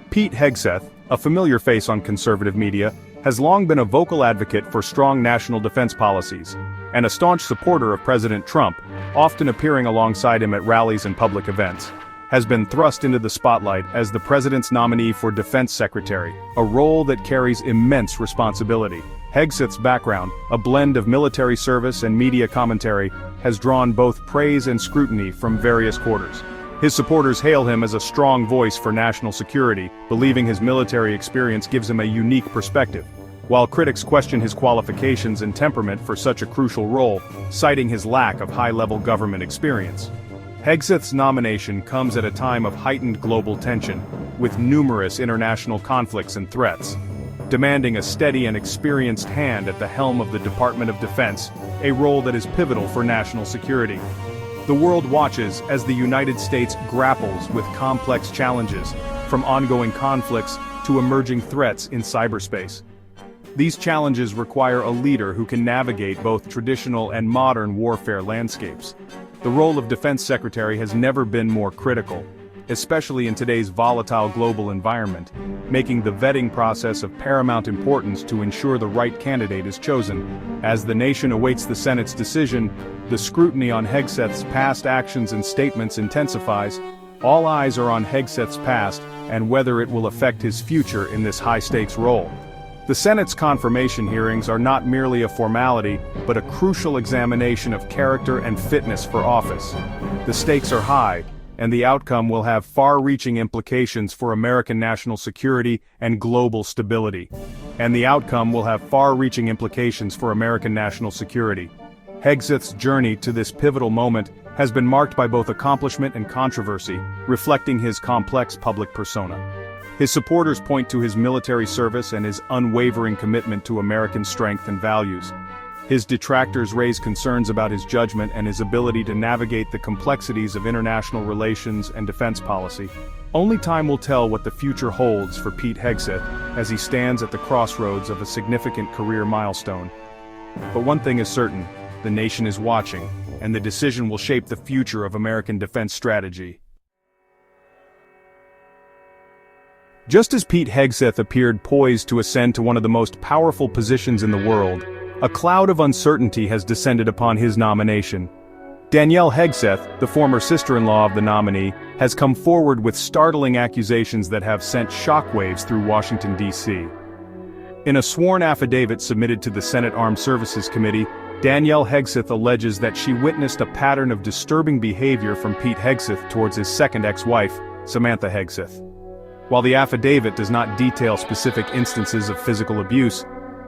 Pete Hegseth, a familiar face on conservative media, has long been a vocal advocate for strong national defense policies, and a staunch supporter of President Trump, often appearing alongside him at rallies and public events, has been thrust into the spotlight as the president's nominee for Defense Secretary, a role that carries immense responsibility. Hegseth's background, a blend of military service and media commentary, has drawn both praise and scrutiny from various quarters. His supporters hail him as a strong voice for national security, believing his military experience gives him a unique perspective, while critics question his qualifications and temperament for such a crucial role, citing his lack of high-level government experience. Hegseth's nomination comes at a time of heightened global tension, with numerous international conflicts and threats, demanding a steady and experienced hand at the helm of the Department of Defense, a role that is pivotal for national security. The world watches as the United States grapples with complex challenges, from ongoing conflicts to emerging threats in cyberspace. These challenges require a leader who can navigate both traditional and modern warfare landscapes. The role of Defense Secretary has never been more critical, especially in today's volatile global environment, making the vetting process of paramount importance to ensure the right candidate is chosen. As the nation awaits the Senate's decision, the scrutiny on Hegseth's past actions and statements intensifies. All eyes are on Hegseth's past and whether it will affect his future in this high-stakes role. The Senate's confirmation hearings are not merely a formality, but a crucial examination of character and fitness for office. The stakes are high, and the outcome will have far-reaching implications for American national security and global stability. Hegseth's journey to this pivotal moment has been marked by both accomplishment and controversy, reflecting his complex public persona. His supporters point to his military service and his unwavering commitment to American strength and values. His detractors raise concerns about his judgment and his ability to navigate the complexities of international relations and defense policy. Only time will tell what the future holds for Pete Hegseth as he stands at the crossroads of a significant career milestone. But one thing is certain, the nation is watching, and the decision will shape the future of American defense strategy. Just as Pete Hegseth appeared poised to ascend to one of the most powerful positions in the world, a cloud of uncertainty has descended upon his nomination. Danielle Hegseth, the former sister-in-law of the nominee, has come forward with startling accusations that have sent shockwaves through Washington, D.C. In a sworn affidavit submitted to the Senate Armed Services Committee, Danielle Hegseth alleges that she witnessed a pattern of disturbing behavior from Pete Hegseth towards his second ex-wife, Samantha Hegseth. While the affidavit does not detail specific instances of physical abuse,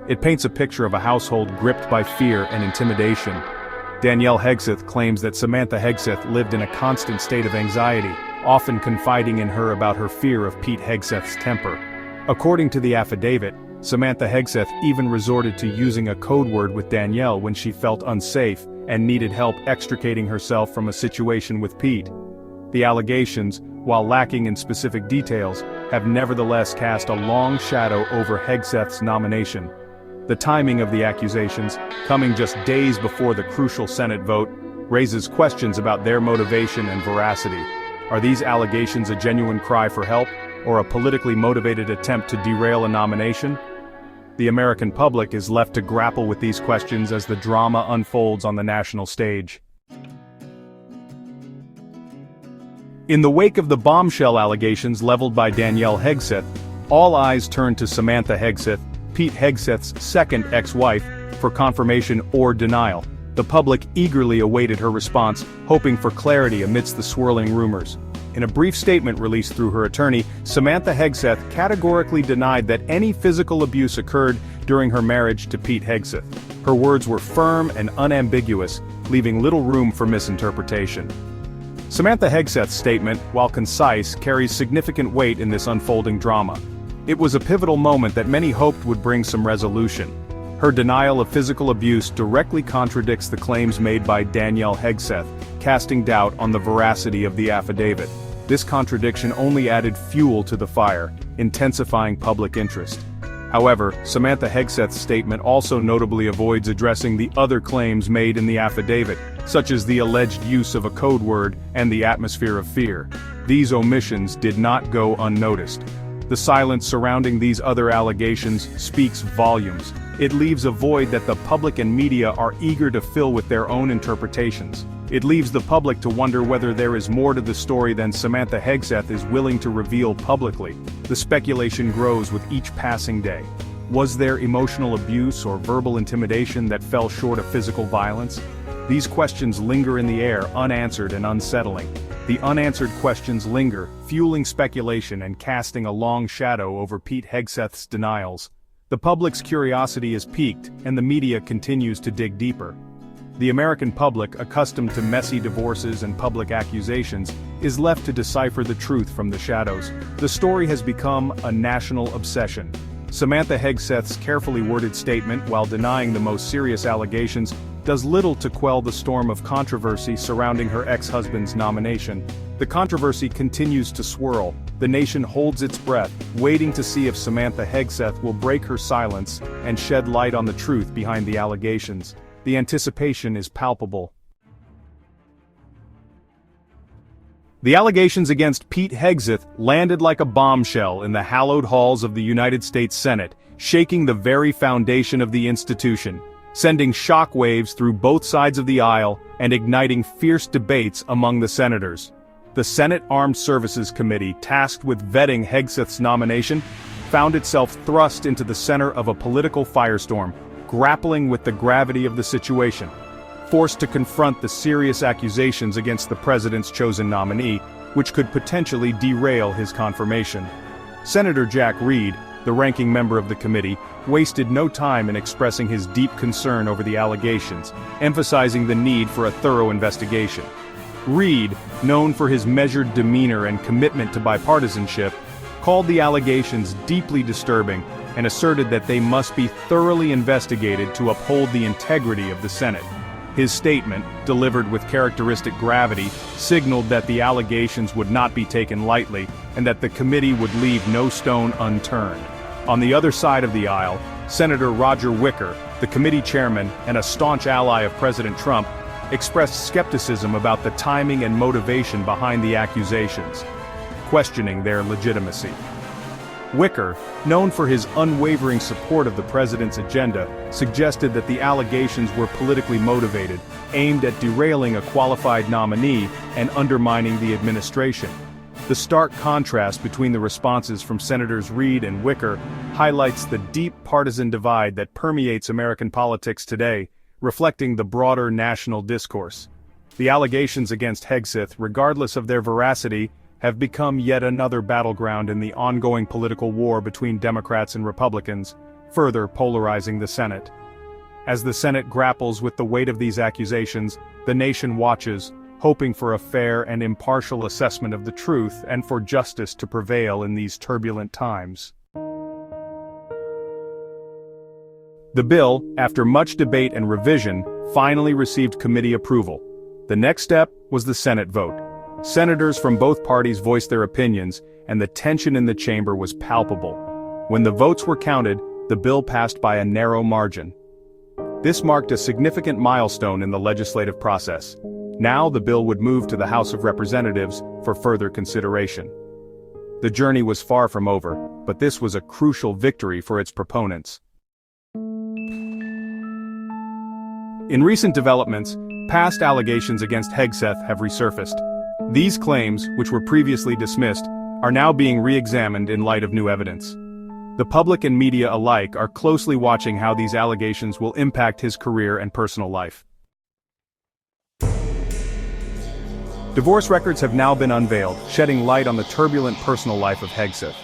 it paints a picture of a household gripped by fear and intimidation. Danielle Hegseth claims that Samantha Hegseth lived in a constant state of anxiety, often confiding in her about her fear of Pete Hegseth's temper. According to the affidavit, Samantha Hegseth even resorted to using a code word with Danielle when she felt unsafe and needed help extricating herself from a situation with Pete. The allegations, while lacking in specific details, have nevertheless cast a long shadow over Hegseth's nomination. The timing of the accusations, coming just days before the crucial Senate vote, raises questions about their motivation and veracity. Are these allegations a genuine cry for help, or a politically motivated attempt to derail a nomination? The American public is left to grapple with these questions as the drama unfolds on the national stage. In the wake of the bombshell allegations leveled by Danielle Hegseth, all eyes turn to Samantha Hegseth, Pete Hegseth's second ex-wife, for confirmation or denial. The public eagerly awaited her response, hoping for clarity amidst the swirling rumors. In a brief statement released through her attorney, Samantha Hegseth categorically denied that any physical abuse occurred during her marriage to Pete Hegseth. Her words were firm and unambiguous, leaving little room for misinterpretation. Samantha Hegseth's statement, while concise, carries significant weight in this unfolding drama. It was a pivotal moment that many hoped would bring some resolution. Her denial of physical abuse directly contradicts the claims made by Danielle Hegseth, casting doubt on the veracity of the affidavit. This contradiction only added fuel to the fire, intensifying public interest. However, Samantha Hegseth's statement also notably avoids addressing the other claims made in the affidavit, such as the alleged use of a code word and the atmosphere of fear. These omissions did not go unnoticed. The silence surrounding these other allegations speaks volumes. It leaves a void that the public and media are eager to fill with their own interpretations. It leaves the public to wonder whether there is more to the story than Samantha Hegseth is willing to reveal publicly. The speculation grows with each passing day. Was there emotional abuse or verbal intimidation that fell short of physical violence? These questions linger in the air, unanswered and unsettling. The unanswered questions linger, fueling speculation and casting a long shadow over Pete Hegseth's denials. The public's curiosity is piqued, and the media continues to dig deeper. The American public, accustomed to messy divorces and public accusations, is left to decipher the truth from the shadows. The story has become a national obsession. Samantha Hegseth's carefully worded statement, while denying the most serious allegations, does little to quell the storm of controversy surrounding her ex-husband's nomination. The controversy continues to swirl. The nation holds its breath, waiting to see if Samantha Hegseth will break her silence and shed light on the truth behind the allegations. The anticipation is palpable. The allegations against Pete Hegseth landed like a bombshell in the hallowed halls of the United States Senate, shaking the very foundation of the institution, sending shockwaves through both sides of the aisle and igniting fierce debates among the senators. The Senate Armed Services Committee, tasked with vetting Hegseth's nomination, found itself thrust into the center of a political firestorm, grappling with the gravity of the situation. Forced to confront the serious accusations against the president's chosen nominee, which could potentially derail his confirmation. Senator Jack Reed, the ranking member of the committee, wasted no time in expressing his deep concern over the allegations, emphasizing the need for a thorough investigation. Reed, known for his measured demeanor and commitment to bipartisanship, called the allegations deeply disturbing and asserted that they must be thoroughly investigated to uphold the integrity of the Senate. His statement, delivered with characteristic gravity, signaled that the allegations would not be taken lightly and that the committee would leave no stone unturned. On the other side of the aisle, Senator Roger Wicker, the committee chairman and a staunch ally of President Trump, expressed skepticism about the timing and motivation behind the accusations, questioning their legitimacy. Wicker, known for his unwavering support of the president's agenda, suggested that the allegations were politically motivated, aimed at derailing a qualified nominee and undermining the administration. The stark contrast between the responses from Senators Reed and Wicker highlights the deep partisan divide that permeates American politics today, reflecting the broader national discourse. The allegations against Hegseth, regardless of their veracity, have become yet another battleground in the ongoing political war between Democrats and Republicans, further polarizing the Senate. As the Senate grapples with the weight of these accusations, the nation watches, hoping for a fair and impartial assessment of the truth and for justice to prevail in these turbulent times. The bill, after much debate and revision, finally received committee approval. The next step was the Senate vote. Senators from both parties voiced their opinions, and the tension in the chamber was palpable. When the votes were counted, the bill passed by a narrow margin. This marked a significant milestone in the legislative process. Now the bill would move to the House of Representatives for further consideration. The journey was far from over, but this was a crucial victory for its proponents. In recent developments, past allegations against Hegseth have resurfaced. These claims, which were previously dismissed, are now being re-examined in light of new evidence. The public and media alike are closely watching how these allegations will impact his career and personal life. Divorce records have now been unveiled, shedding light on the turbulent personal life of Hegseth.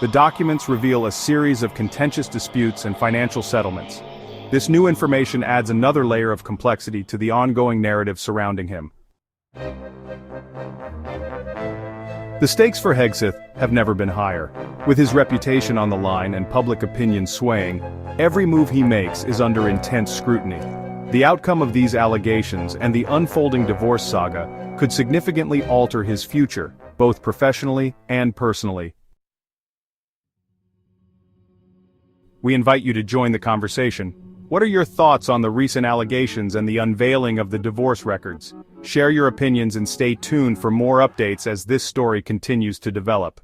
The documents reveal a series of contentious disputes and financial settlements. This new information adds another layer of complexity to the ongoing narrative surrounding him. The stakes for Hegseth have never been higher. With his reputation on the line and public opinion swaying, every move he makes is under intense scrutiny. The outcome of these allegations and the unfolding divorce saga could significantly alter his future, both professionally and personally. We invite you to join the conversation. What are your thoughts on the recent allegations and the unveiling of the divorce records? Share your opinions and stay tuned for more updates as this story continues to develop.